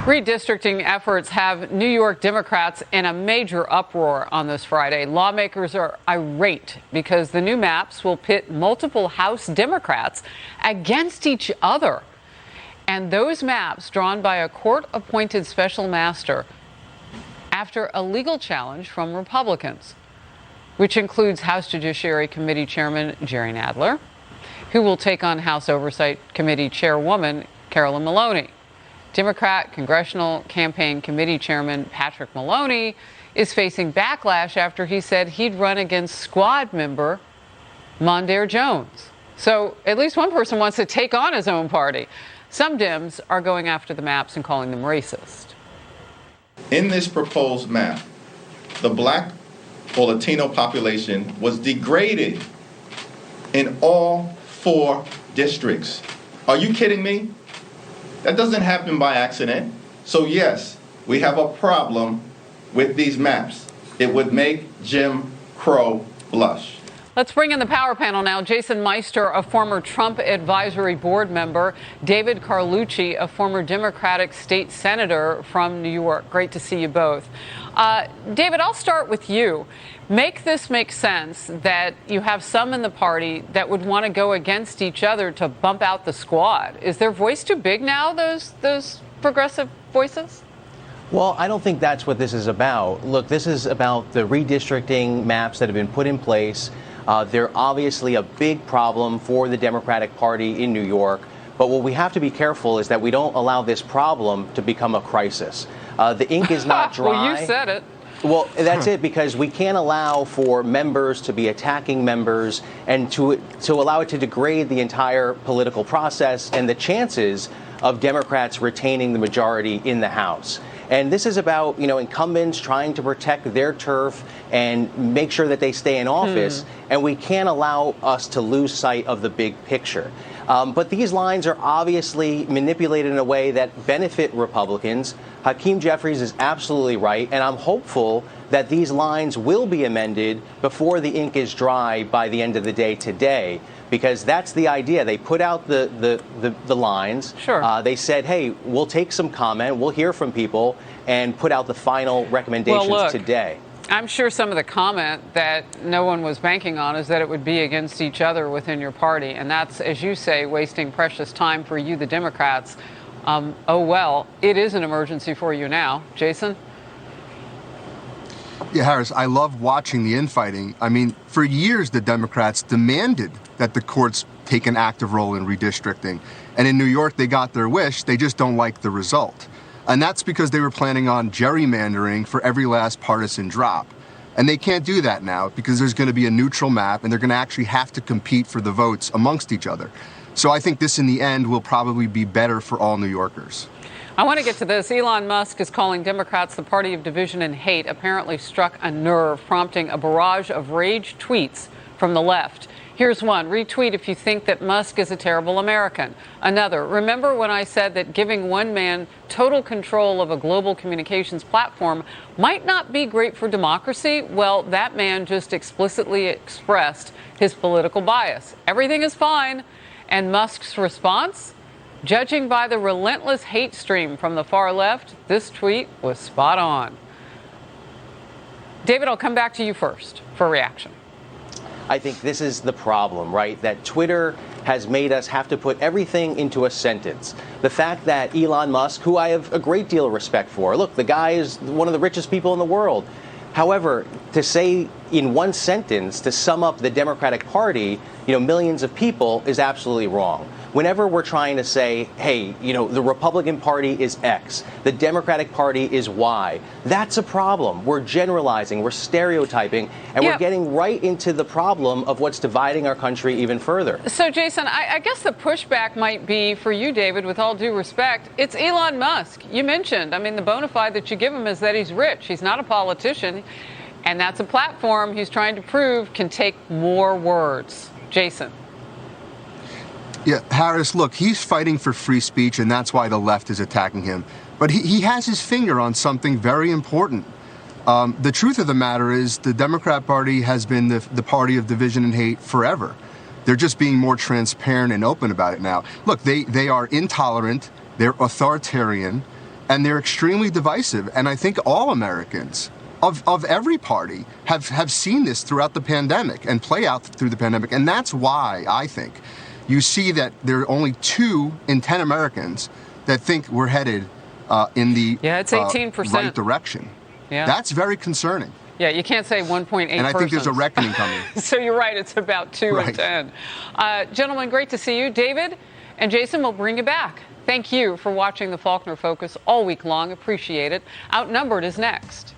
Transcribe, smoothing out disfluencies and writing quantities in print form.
Redistricting efforts have New York Democrats in a major uproar on this Friday. Lawmakers are irate because the new maps will pit multiple House Democrats against each other. And those maps, drawn by a court-appointed special master after a legal challenge from Republicans, which includes House Judiciary Committee Chairman Jerry Nadler, who will take on House Oversight Committee Chairwoman Carolyn Maloney. Democrat Congressional Campaign Committee Chairman Patrick Maloney is facing backlash after he said he'd run against squad member Mondaire Jones. So at least one person wants to take on his own party. Some Dems are going after the maps and calling them racist. In this proposed map, the black or Latino population was degraded in all 4 districts. Are you kidding me? That doesn't happen by accident. So yes, we have a problem with these maps. It would make Jim Crow blush. Let's bring in the power panel now. Jason Meister, a former Trump advisory board member. David Carlucci, a former Democratic state senator from New York. Great to see you both. David, I'll start with you. Make this make sense that you have some in the party that would want to go against each other to bump out the squad. Is their voice too big now, those progressive voices? Well, I don't think that's what this is about. Look, this is about the redistricting maps that have been put in place. They're obviously a big problem for the Democratic Party in New York. But what we have to be careful is that we don't allow this problem to become a crisis. The ink is not dry. Well, you said it. Well, that's it, because we can't allow for members to be attacking members and to allow it to degrade the entire political process and the chances of Democrats retaining the majority in the House. And this is about, incumbents trying to protect their turf and make sure that they stay in office. And we can't allow us to lose sight of the big picture. But these lines are obviously manipulated in a way that benefit Republicans. Hakeem Jeffries is absolutely right, and I'm hopeful that these lines will be amended before the ink is dry by the end of the day today, because that's the idea. They put out the lines. Sure. They said, hey, we'll take some comment, we'll hear from people, and put out the final recommendations today. I'm sure some of the comment that no one was banking on is that it would be against each other within your party. And that's, as you say, wasting precious time for you, the Democrats. Oh, well, it is an emergency for you now. Jason? Yeah, Harris, I love watching the infighting. I mean, for years, the Democrats demanded that the courts take an active role in redistricting. And in New York, they got their wish. They just don't like the result. And that's because they were planning on gerrymandering for every last partisan drop. And they can't do that now because there's going to be a neutral map and they're going to actually have to compete for the votes amongst each other. So I think this in the end will probably be better for all New Yorkers. I want to get to this. Elon Musk is calling Democrats the party of division and hate, apparently struck a nerve, prompting a barrage of rage tweets from the left. Here's one. Retweet if you think that Musk is a terrible American. Another. Remember when I said that giving one man total control of a global communications platform might not be great for democracy? Well, that man just explicitly expressed his political bias. Everything is fine. And Musk's response? Judging by the relentless hate stream from the far left, this tweet was spot on. David, I'll come back to you first for a reaction. I think this is the problem, right? That Twitter has made us have to put everything into a sentence. The fact that Elon Musk, who I have a great deal of respect for, look, the guy is one of the richest people in the world. However, to say in one sentence, to sum up the Democratic Party, millions of people, is absolutely wrong. Whenever we're trying to say, hey, the Republican Party is X, the Democratic Party is Y, that's a problem. We're generalizing, we're stereotyping, and we're getting right into the problem of what's dividing our country even further. So, Jason, I guess the pushback might be for you, David, with all due respect, it's Elon Musk. You mentioned, the bona fide that you give him is that he's rich. He's not a politician, and that's a platform he's trying to prove can take more words. Jason. Yeah, Harris, look, he's fighting for free speech, and that's why the left is attacking him. But he has his finger on something very important. The truth of the matter is the Democrat Party has been the party of division and hate forever. They're just being more transparent and open about it now. Look, they are intolerant, they're authoritarian, and they're extremely divisive. And I think all Americans of every party have seen this throughout the pandemic and play out through the pandemic. And that's why I think you see that there are only 2 in 10 Americans that think we're headed in the it's 18%. Right direction. Yeah. That's very concerning. Yeah, you can't say 1.8%. And I think there's a reckoning coming. So you're right, it's about 2 Right. in 10. Gentlemen, great to see you. David and Jason, we'll bring you back. Thank you for watching the Faulkner Focus all week long. Appreciate it. Outnumbered is next.